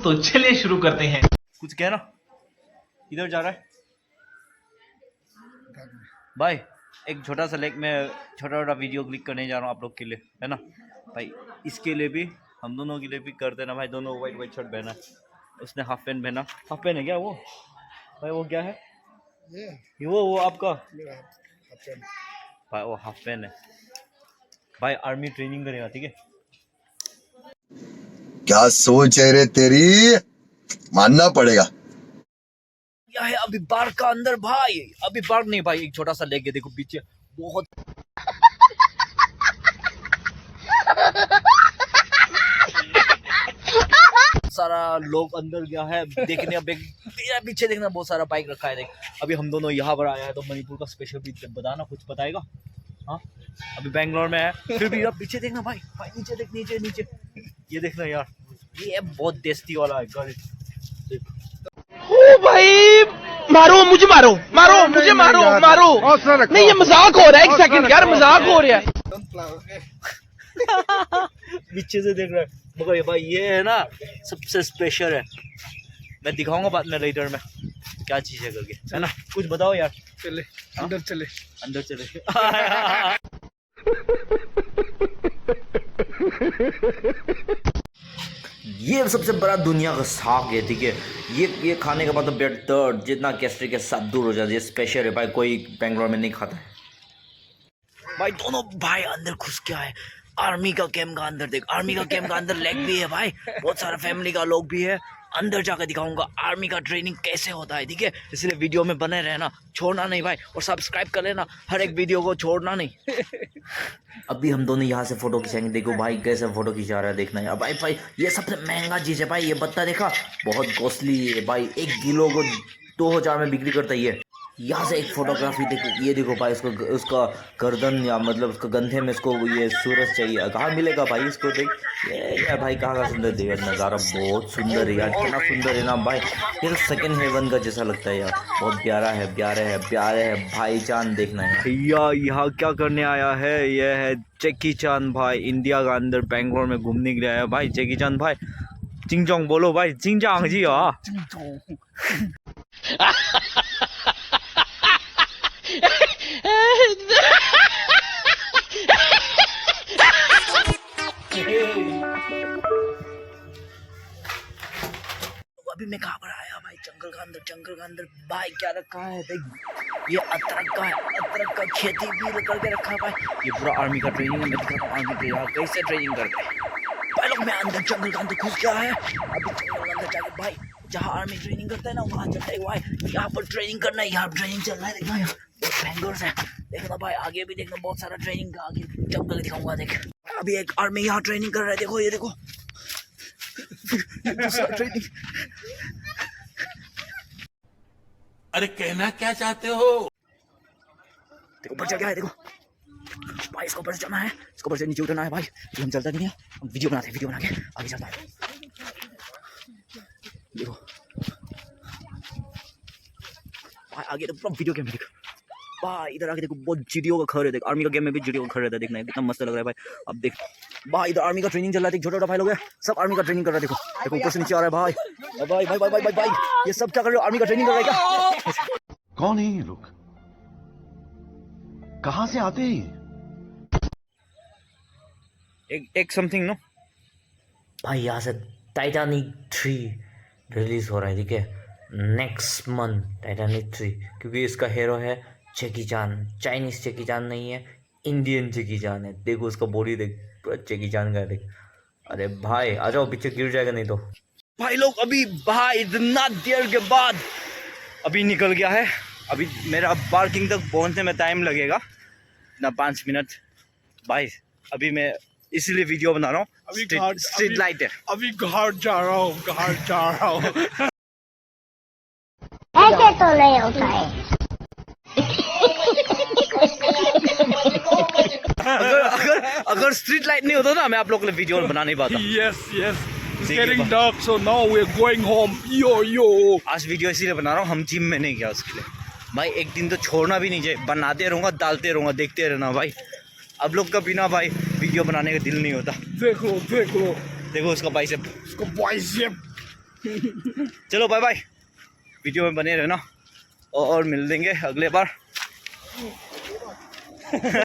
तो चलिए शुरू करते हैं। कुछ कहना, इधर जा रहा है भाई। एक छोटा सा लेग में छोटा छोटा वीडियो क्लिक करने जा रहा हूँ आप लोग के लिए, है ना भाई। इसके लिए भी हम दोनों के लिए भी कर देना भाई। दोनों वाइट वाइट शर्ट पहना, उसने हाफ पैंट पहना। हाफ पैंट है क्या वो भाई? वो क्या है वो आपका भाई? वो हाफ पैंट है भाई। आर्मी ट्रेनिंग करेगा, ठीक है। क्या सोच है रे तेरी, मानना पड़ेगा। क्या है अभी बार का अंदर भाई? अभी बार नहीं भाई, एक छोटा सा लेके देखो पीछे, बहुत सारा लोग अंदर गया है देखने। अब मेरा पीछे देखना, बहुत सारा बाइक रखा है देख। अभी हम दोनों यहाँ पर आया है तो मणिपुर का स्पेशल भी बताना, कुछ बताएगा? हाँ अभी बैंगलोर में है, फिर भी आप पीछे देखना भाई। भाई नीचे देख, नीचे नीचे ये देखना यार, ये बहुत देस्ती वाला है घर। ओ भाई मारो मुझे, मारो मारो मुझे, मारो मारो। नहीं ये मजाक हो रहा है, एक सेकंड यार, मजाक हो रहा है। पीछे से देख रहा है मगर ये भाई, ये है ना सबसे स्पेशल है। मैं दिखाऊंगा बाद में लेटर में क्या चीज है करके, है ना। कुछ बताओ यार। चले अंदर, चले अंदर चले। ये सबसे बड़ा दुनिया का साग है, ठीक है। ये खाने के बाद तो पेट दर्द जितना गैस्ट्रिक है सब दूर हो जाता है। ये स्पेशल है भाई, कोई बेंगलोर में नहीं खाता है भाई। दोनों भाई अंदर घुस गया है आर्मी का कैंप का अंदर। देख आर्मी का कैंप का अंदर लेग भी है भाई, बहुत सारा फैमिली का लोग भी है। अंदर जाकर दिखाऊंगा आर्मी का ट्रेनिंग कैसे होता है, ठीक है। इसलिए वीडियो में बने रहना, छोड़ना नहीं भाई, और सब्सक्राइब कर लेना, हर एक वीडियो को छोड़ना नहीं। अभी हम दोनों यहाँ से फोटो खिंचाएंगे। देखो भाई कैसे फोटो खिंचा रहा है, देखना है भाई। भाई ये सबसे महंगा चीज है भाई, ये बत्ता देखा, बहुत कॉस्टली है भाई। 1 किलो को 2000 में बिक्री करता है ये। यहाँ से एक फोटोग्राफी देखो, ये देखो भाई, उसका गर्दन या मतलब उसका गंधे में इसको ये सूरज चाहिए, कहाँ मिलेगा भाई इसको? देख ये भाई कहाँ का सुंदर देख, नज़ारा बहुत सुंदर है यार, कितना सुंदर है ना भाई। ये तो सेकंड हेवन का जैसा लगता है यार, बहुत प्यारा है, प्यारे है, प्यारे है भाई। चांद देखना है भैया, यहाँ क्या करने आया है? ये है जैकी चान भाई, इंडिया का अंदर बैंगलोर में घूमने के लिए आया भाई। जैकी चान भाई चिंगचोंग बोलो भाई, चिंगचांग जी। अभी मैं कहाँ पर आया भाई? जंगल का अंदर, जंगल का अंदर भाई क्या रखा है देख, ये अदरक का है, अदरक का खेती भी करके रखा है भाई। ये पूरा आर्मी का ट्रेनिंग है, मैं दिखाता हूँ आर्मी ट्रेनिंग कैसे ट्रेनिंग करते हैं भाई लोग। मैं अंदर जंगल का अंदर घुस गया है। अभी जंगल के अंदर जाके भाई जहाँ आर्मी ट्रेनिंग करता है ना वहाँ चलता है भाई। यहाँ पर ट्रेनिंग करना है, यहाँ ट्रेनिंग चल रहा है देखना, यहाँ बहुत बैंगलोर है देखना भाई। आगे भी देखना बहुत सारा ट्रेनिंग का, आगे जंगल दिखाऊंगा देख। अभी एक आर्मी यहाँ ट्रेनिंग कर रहा है, देखो ये देखो ट्रेनिंग। अरे कहना क्या चाहते हो? देखो ऊपर चढ़ गया है, देखो भाई। इसको ऊपर से चढ़ना है, इसको ऊपर से नीचे उतरना है भाई। हम चलता नहीं है, हम वीडियो बनाते हैं, वीडियो बना के आगे चलता है। देखो भाई आगे तो पूरा वीडियो गेम देखो भाई। इधर आके देखो बहुत जीडीओ का घर है देख, आर्मी का गेम में भी जीडीओ का घर रहता है, देखना कितना मस्त लग रहा है भाई। अब देख भाई इधर आर्मी का ट्रेनिंग चल रहा है, छोटा छोटा भाई लोग है, सब आर्मी का ट्रेनिंग कर रहा है। देखो देखो ऊपर से नीचे आ रहा है भाई। भाई भाई भाई भाई भाई भाई ये सब क्या कर रहे हो? आर्मी का ट्रेनिंग कर रहा है क्या? कौन है ये लोग, कहां से आते हैं? एक समथिंग नो भाई। यहाँ से टाइटैनिक 3 रिलीज हो रहा है, ठीक है, नेक्स्ट मंथ टाइटैनिक 3। क्योंकि इसका हीरो है जैकी चान, चाइनीज जैकी चान नहीं है, इंडियन जैकी चान है। देखो उसका बॉडी देख, जैकी चान का देख। अरे भाई आ जाओ, पीछे गिर जाएगा नहीं तो। भाई लोग अभी भाई इतना देर के बाद अभी निकल गया है। अभी मेरा पार्किंग तक पहुंचने में टाइम लगेगा ना 5 मिनट भाई। अभी मैं इसीलिए वीडियो बना रहा हूँ। अभी स्ट्रीट लाइट है, अभी घर जा रहा हूँ, घर जा रहा हूँ। ऐसे तो नहीं होता है। अगर स्ट्रीट लाइट नहीं होता ना मैं आप लोगों के लिए वीडियो बना नहीं पाता। Yes yes, it's getting dark so now we're going home. यो आज वीडियो इसीलिए बना रहा हूँ, हम जिम में नहीं गया उसके लिए भाई। एक दिन तो छोड़ना भी नहीं चाहिए, बनाते रहूँगा, डालते रहूँगा, देखते रहना भाई। अब लोग का बिना भाई वीडियो बनाने का दिल नहीं होता। देख लो देखो उसका बाइसेप, उसको बाइसेप चलो बाय बाय, वीडियो में बने रहना और मिल लेंगे अगले बार।